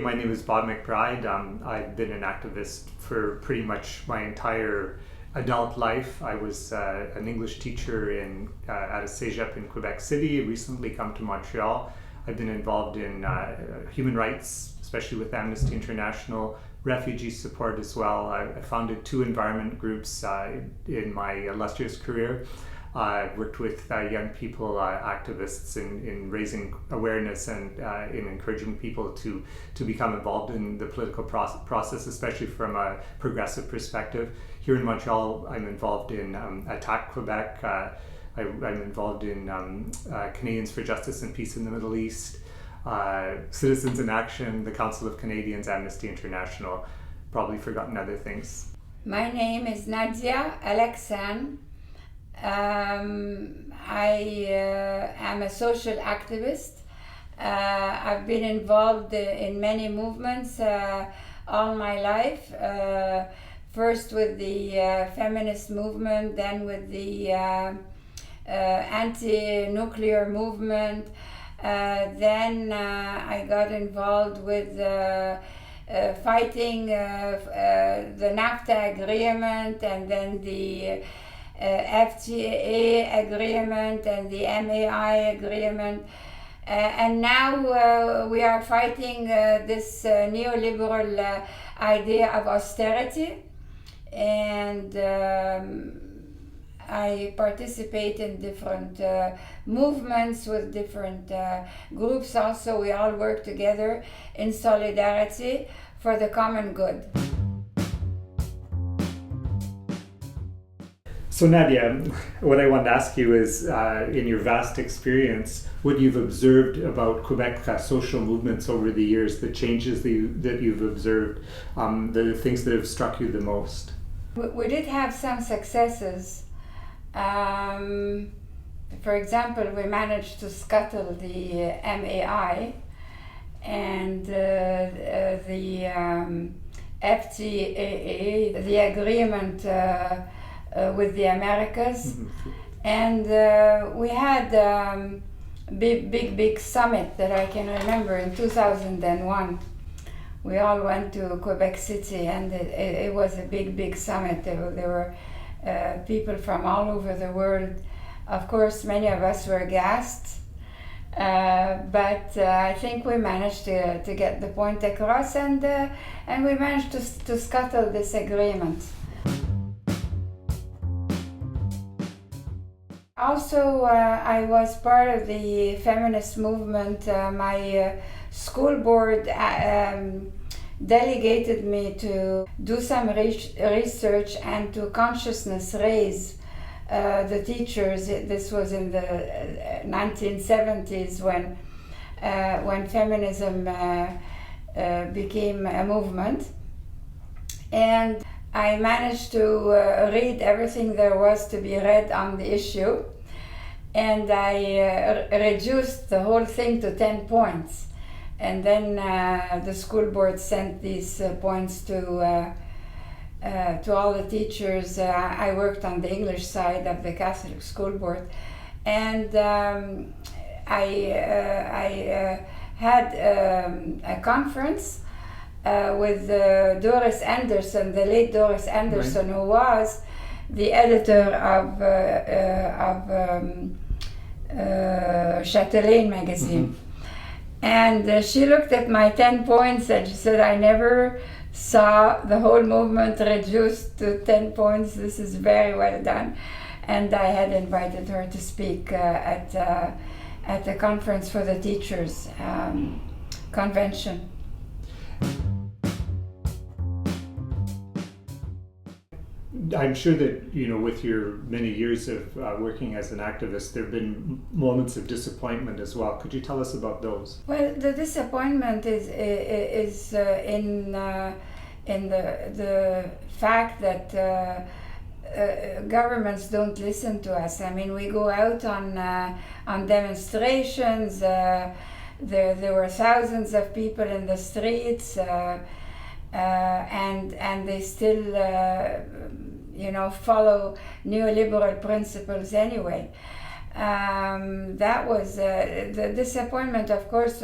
My name is Bob McBryde. I've been an activist for pretty much my entire adult life. I was an English teacher at a CEGEP in Quebec City, recently come to Montreal. I've been involved in human rights, especially with Amnesty International, refugee support as well. I founded 2 environment groups in my illustrious career. I've worked with young people, activists in raising awareness and in encouraging people to become involved in the political process, especially from a progressive perspective. Here in Montreal, I'm involved in ATTAC Quebec. I'm involved in Canadians for Justice and Peace in the Middle East, Citizens in Action, the Council of Canadians, Amnesty International. Probably forgotten other things. My name is Nadia Alexan. I am a social activist. I've been involved in many movements all my life. First with the feminist movement, then with the anti-nuclear movement. Then I got involved with fighting the NAFTA agreement, and then the FTA agreement and the MAI agreement, and now we are fighting this neoliberal idea of austerity, and I participate in different movements with different groups. Also, we all work together in solidarity for the common good. So Nadia, what I wanted to ask you is, in your vast experience, what you've observed about Quebec social movements over the years, the changes that you've observed, the things that have struck you the most. We did have some successes. For example, we managed to scuttle the MAI and the FTA, the agreement with the Americas, and we had big summit that I can remember in 2001. We all went to Quebec City, and it was a big summit. There were people from all over the world. Of course, many of us were gassed, but I think we managed to get the point across, and we managed to scuttle this agreement. Also, I was part of the feminist movement. My school board delegated me to do some research and to consciousness raise the teachers. This was in the 1970s when feminism became a movement. And I managed to read everything there was to be read on the issue, and I reduced the whole thing to 10 points. And then the school board sent these points to all the teachers. I worked on the English side of the Catholic school board, and I had a conference with Doris Anderson, the late Doris Anderson, who was the editor of Chatelaine magazine. And she looked at my 10 points and she said, "I never saw the whole movement reduced to 10 points. This is very well done." And I had invited her to speak at the conference for the teachers convention. I'm sure that, with your many years of working as an activist, there have been moments of disappointment as well. Could you tell us about those? Well, the disappointment is in the fact that governments don't listen to us. I mean, we go out on demonstrations. There were thousands of people in the streets, and they still follow neoliberal principles anyway. That was the disappointment, of course,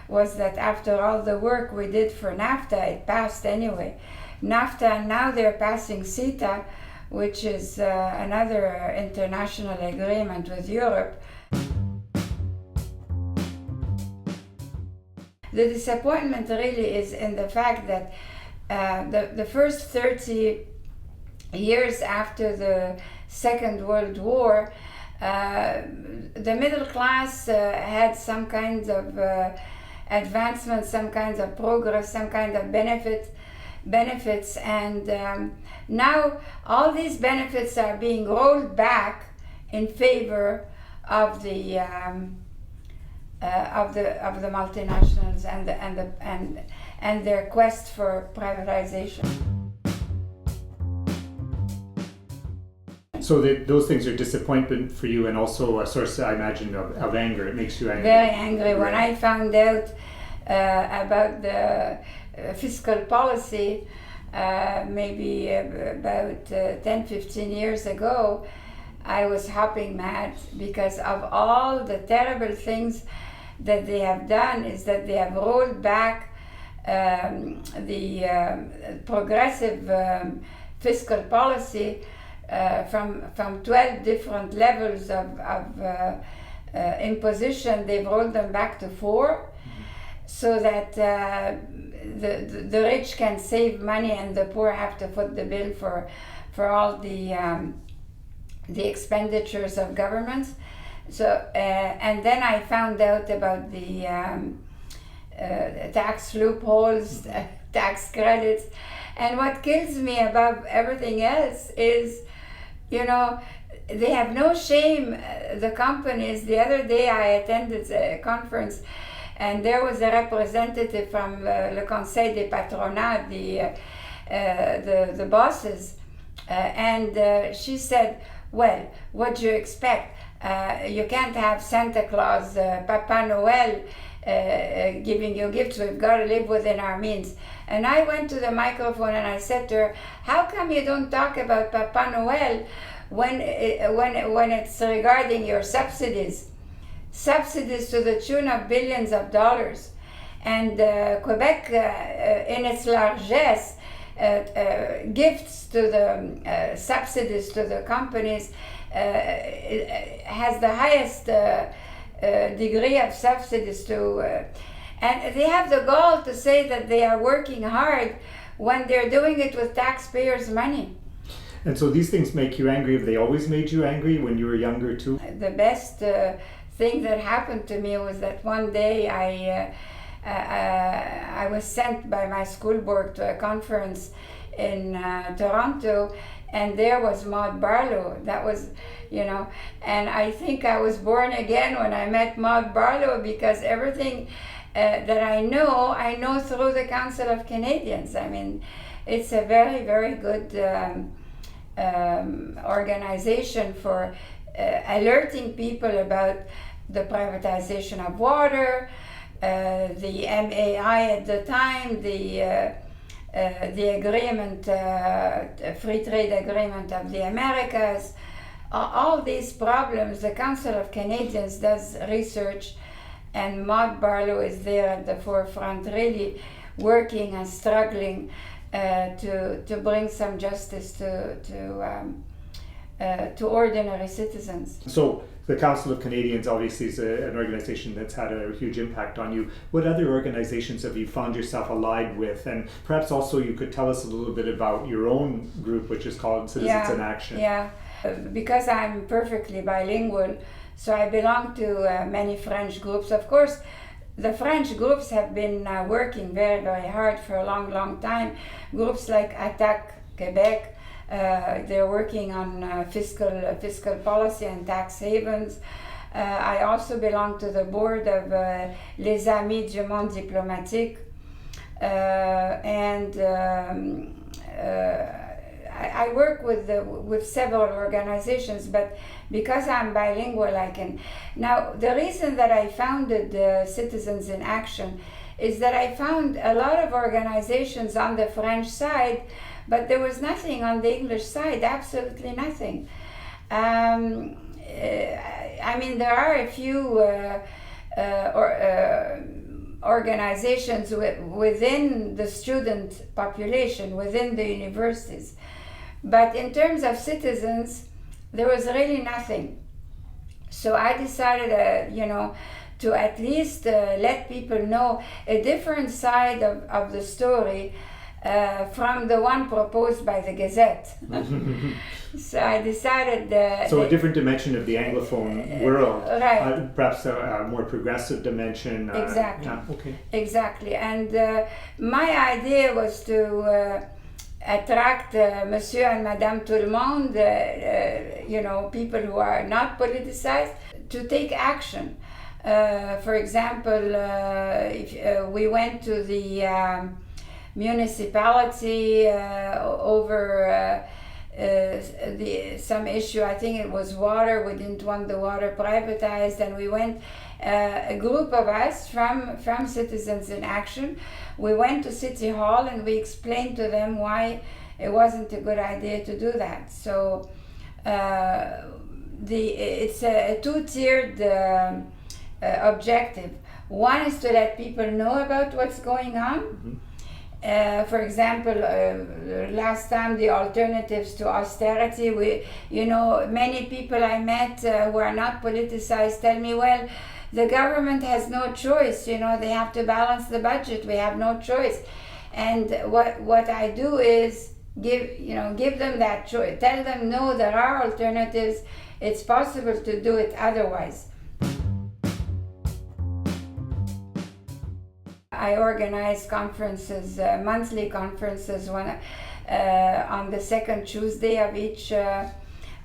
was that after all the work we did for NAFTA, it passed anyway. NAFTA, and now they're passing CETA, which is another international agreement with Europe. The disappointment really is in the fact that the first 30 years after the Second World War, the middle class had some kinds of advancement, some kinds of progress, some kind of benefits, and now all these benefits are being rolled back in favor of the multinationals and their quest for privatization. So those things are disappointment for you, and also a source, I imagine, of anger. It makes you angry. Very angry. When I found out about the fiscal policy, maybe about 10-15 years ago, I was hopping mad because of all the terrible things that they have done. Is that they have rolled back the progressive fiscal policy from 12 different levels of imposition. They've rolled them back to 4, so that the rich can save money and the poor have to foot the bill for all the expenditures of governments. So and then I found out about the tax loopholes, tax credits, and what kills me above everything else is, you know, they have no shame, the companies. The other day I attended a conference and there was a representative from Le Conseil des Patronats, the bosses, and she said, well, what do you expect? You can't have Santa Claus, Papa Noel giving you gifts. We've got to live within our means. And I went to the microphone and I said to her, how come you don't talk about Papa Noel when it's regarding your subsidies to the tune of billions of dollars? And Quebec, in its largesse, gifts to the subsidies to the companies, has the highest degree of subsidies to, and they have the gall to say that they are working hard when they're doing it with taxpayers' money. And so these things make you angry. Have they always made you angry when you were younger too? The best thing that happened to me was that one day I was sent by my school board to a conference in Toronto, and there was Maud Barlow. That was, you know, and I think I was born again when I met Maud Barlow, because everything that I know through the Council of Canadians. I mean, it's a very, very good organization for alerting people about the privatization of water, the MAI at the time, the agreement, free trade agreement of the Americas, all these problems. The Council of Canadians does research, and Maud Barlow is there at the forefront, really working and struggling to bring some justice to ordinary citizens. So the Council of Canadians obviously is an organization that's had a huge impact on you. What other organizations have you found yourself allied with? And perhaps also you could tell us a little bit about your own group, which is called Citizens in Action. Yeah, because I'm perfectly bilingual, so I belong to many French groups. Of course, the French groups have been working very, very hard for a long, long time. Groups like ATTAC Quebec, they're working on fiscal policy and tax havens. I also belong to the board of Les Amis du Monde Diplomatique, and I work with several organizations, but because I'm bilingual, I can. Now, the reason that I founded Citizens in Action is that I found a lot of organizations on the French side, but there was nothing on the English side, absolutely nothing. I mean, there are a few organizations within the student population, within the universities. But in terms of citizens, there was really nothing. So I decided, to at least let people know a different side of the story from the one proposed by the Gazette. So I decided... so a different dimension of the Anglophone world, right. Perhaps a more progressive dimension. Exactly. Okay. Exactly. And my idea was to attract Monsieur and Madame Tout le Monde, people who are not politicized, to take action. For example, if we went to the municipality over some issue, I think it was water, we didn't want the water privatized, and we went, a group of us from Citizens in Action, we went to City Hall and we explained to them why it wasn't a good idea to do that. So it's a two-tiered objective. One is to let people know about what's going on. Mm-hmm. For example, last time the alternatives to austerity, many people I met who are not politicized tell me, well, the government has no choice, they have to balance the budget, we have no choice. And what I do is give them that choice, tell them, no, there are alternatives, it's possible to do it otherwise. I organize conferences, monthly conferences, on the second Tuesday of each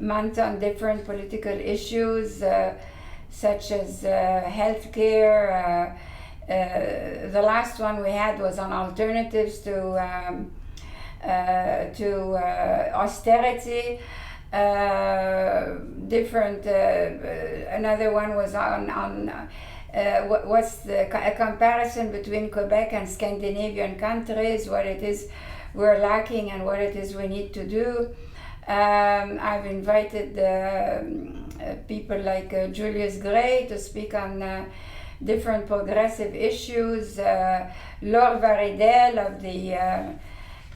month on different political issues, such as healthcare. The last one we had was on alternatives to austerity. Another one was on what's a comparison between Quebec and Scandinavian countries, what it is we're lacking and what it is we need to do. I've invited people like Julius Gray to speak on different progressive issues, Laure Varidel of the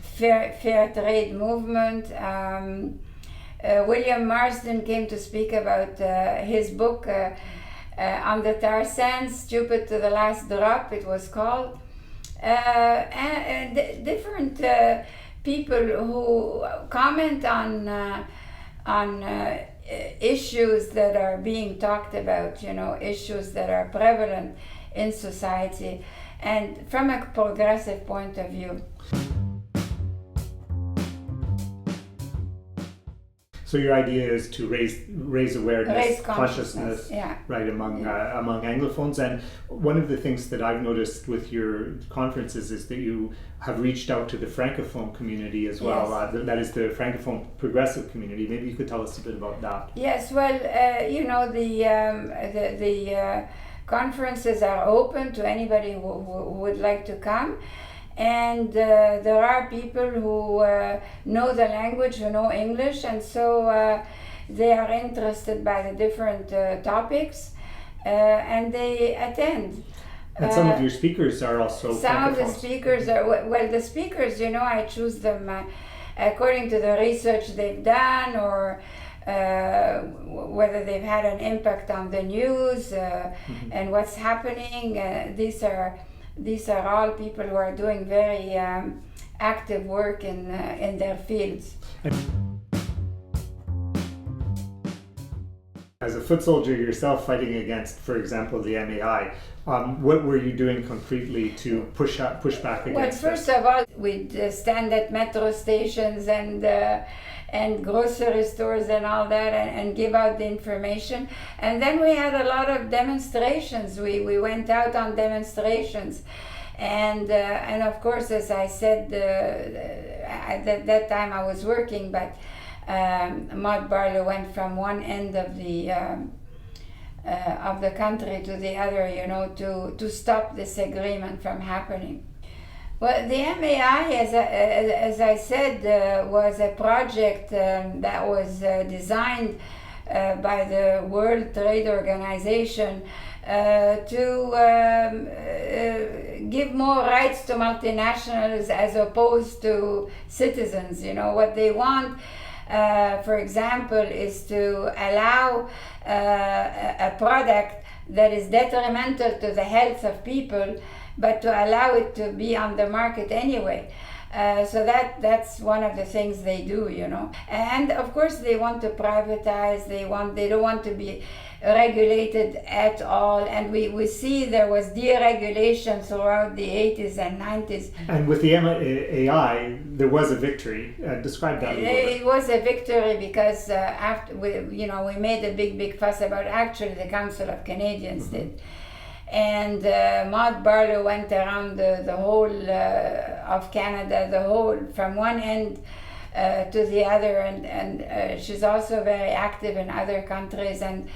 fair trade movement. William Marsden came to speak about his book on the tar sands, Stupid to the Last Drop, it was called. And different people who comment on issues that are being talked about, issues that are prevalent in society, and from a progressive point of view. So your idea is to raise awareness, raise consciousness, yeah. right, among Anglophones. And one of the things that I've noticed with your conferences is that you have reached out to the Francophone community as well. Yes. That is the Francophone progressive community. Maybe you could tell us a bit about that. Yes, well, the conferences are open to anybody who would like to come. And there are people who know the language, who know English, and so they are interested by the different topics, and they attend. And some of your speakers are also some Francophones. of the speakers are, well, the speakers, I choose them according to the research they've done, or whether they've had an impact on the news and what's happening. These are all people who are doing very active work in their fields. As a foot soldier yourself fighting against, for example, the MAI, what were you doing concretely to push back against Well, first of all, we'd stand at metro stations and grocery stores and all that, and give out the information. And then we had a lot of demonstrations. We went out on demonstrations, and of course, as I said, at that time I was working, but Maud Barlow went from one end of the country to the other, to stop this agreement from happening. Well, the MAI, as I said, was a project that was designed by the World Trade Organization to give more rights to multinationals as opposed to citizens. You know, what they want, for example, is to allow a product that is detrimental to the health of people, but to allow it to be on the market anyway. So that's one of the things they do, you know. And of course they want to privatize, they don't want to be regulated at all. And we see there was deregulation throughout the 80s and 90s. And with the AI, there was a victory. Describe that a little bit. It was a victory because after we made a big fuss about, actually the Council of Canadians did. And Maud Barlow went around the whole of Canada, from one end to the other, and she's also very active in other countries. And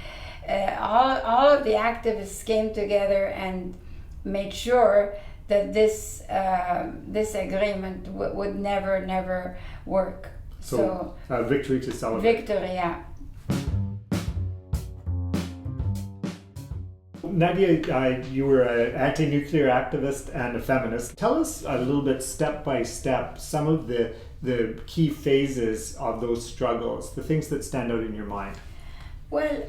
all of the activists came together and made sure that this agreement would never work. So victory to celebrate. Victory, yeah. Nadia, you were an anti-nuclear activist and a feminist. Tell us a little bit, step by step, some of the key phases of those struggles, the things that stand out in your mind. Well,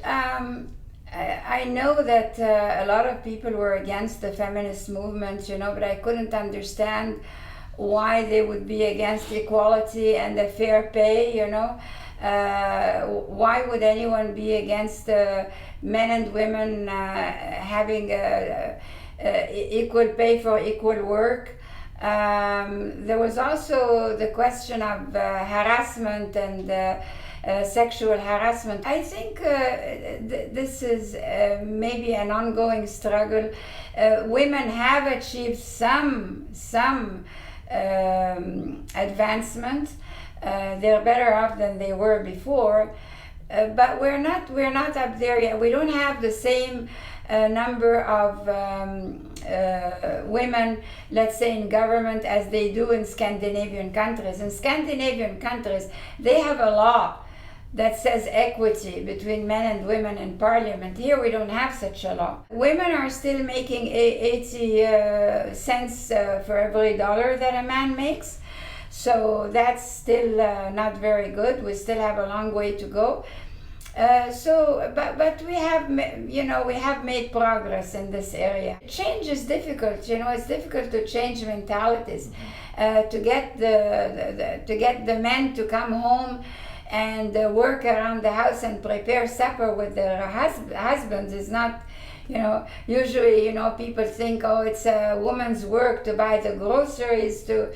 I know that a lot of people were against the feminist movement, you know, but I couldn't understand why they would be against equality and the fair pay, you know. Why would anyone be against men and women having equal pay for equal work? There was also the question of harassment and sexual harassment. I think this is maybe an ongoing struggle. Women have achieved some advancement. They're better off than they were before, but we're not up there yet. We don't have the same number of women, let's say, in government as they do in Scandinavian countries. In Scandinavian countries, they have a law that says equity between men and women in parliament. Here we don't have such a law. Women are still making 80 cents for every dollar that a man makes. So that's still not very good. We still have a long way to go. But we have made progress in this area. Change is difficult. You know, it's difficult to change mentalities, to get the men to come home and work around the house and prepare supper with their husbands is not. You know, usually, you know, people think, oh, it's a woman's work to buy the groceries, to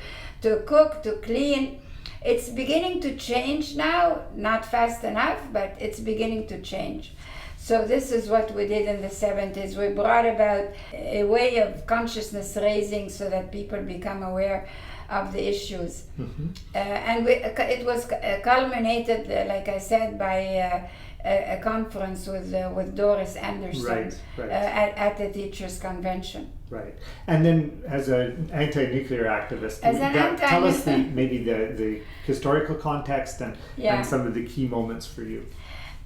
cook, to clean. It's beginning to change now, not fast enough, but it's beginning to change. So this is what we did in the 70s. We brought about a way of consciousness raising so that people become aware of the issues. Mm-hmm. And it was culminated, like I said, by a conference with Doris Anderson at the Teachers' Convention. Right. And then as an anti-nuclear activist, tell us maybe the historical context and some of the key moments for you.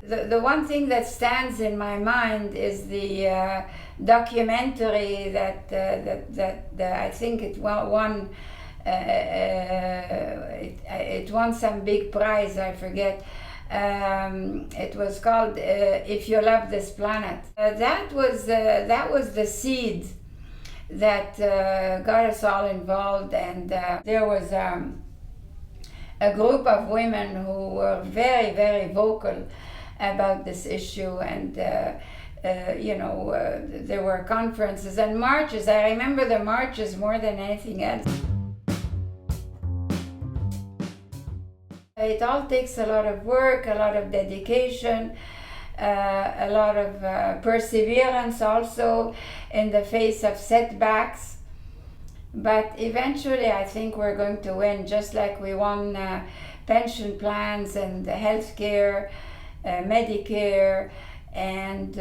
The one thing that stands in my mind is the documentary that I think it won some big prize, I forget. It was called If You Love This Planet. That was the seed that got us all involved, and there was a group of women who were very, very vocal about this issue, and there were conferences and marches. I remember the marches more than anything else. It all takes a lot of work, a lot of dedication, a lot of perseverance also in the face of setbacks. But eventually I think we're going to win, just like we won pension plans and health care, Medicare, and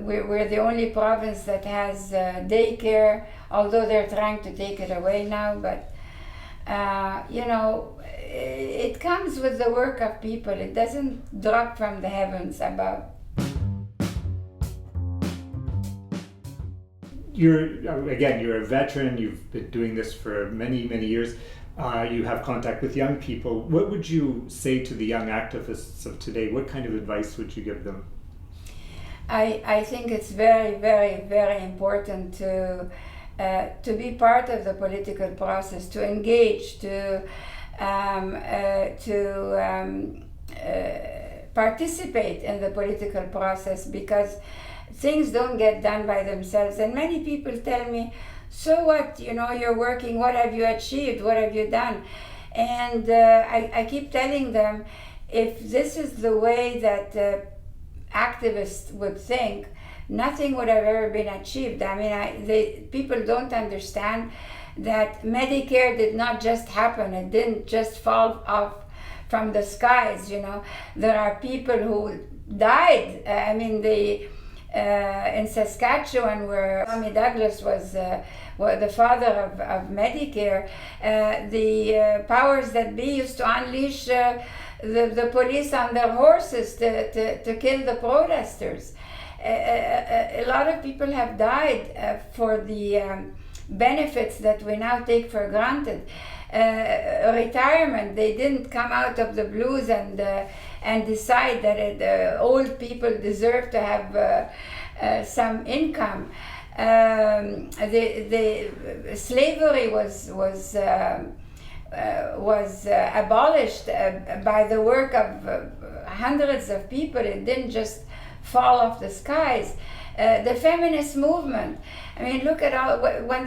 we're the only province that has daycare, although they're trying to take it away now. But You know, it comes with the work of people. It doesn't drop from the heavens above. You're a veteran. You've been doing this for many, many years. You have contact with young people. What would you say to the young activists of today? What kind of advice would you give them? I think it's very, very, very important to be part of the political process, to engage, to participate in the political process, because things don't get done by themselves. And many people tell me, so what, you know, you're working, what have you achieved, what have you done? And I keep telling them, if this is the way that activists would think, nothing would have ever been achieved. I mean, people don't understand that Medicare did not just happen. It didn't just fall off from the skies, you know. There are people who died. I mean, in Saskatchewan, where Tommy Douglas was the father of Medicare, the powers that be used to unleash the police on their horses to kill the protesters. A lot of people have died for the benefits that we now take for granted. Retirement, they didn't come out of the blues and decide that old people deserve to have some income. The slavery was abolished by the work of hundreds of people. It didn't just fall off the skies. The feminist movement, I mean, look at all, when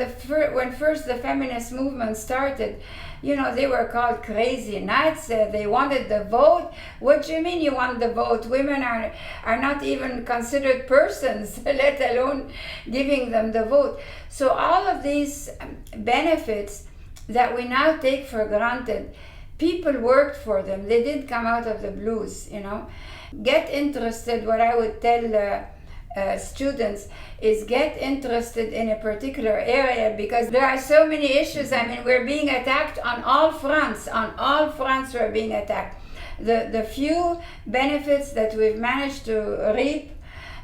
first the feminist movement started, you know, they were called crazy nuts. They wanted the vote. What do you mean you want the vote? Women are not even considered persons, let alone giving them the vote. So all of these benefits that we now take for granted, people worked for them. They didn't come out of the blues, you know. Get interested. What I would tell students is get interested in a particular area, because there are so many issues. I mean, we're being attacked on all fronts. On all fronts we're being attacked. The few benefits that we've managed to reap,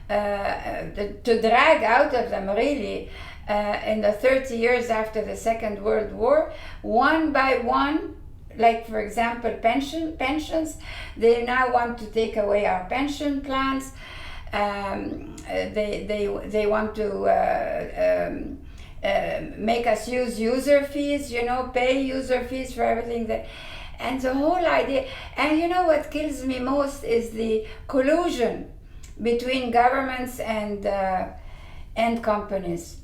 to drag out of them really, in the 30 years after the Second World War, one by one, like for example pensions, they now want to take away our pension plans. They want to make us use user fees, you know, pay user fees for everything and the whole idea. And you know what kills me most is the collusion between governments and companies.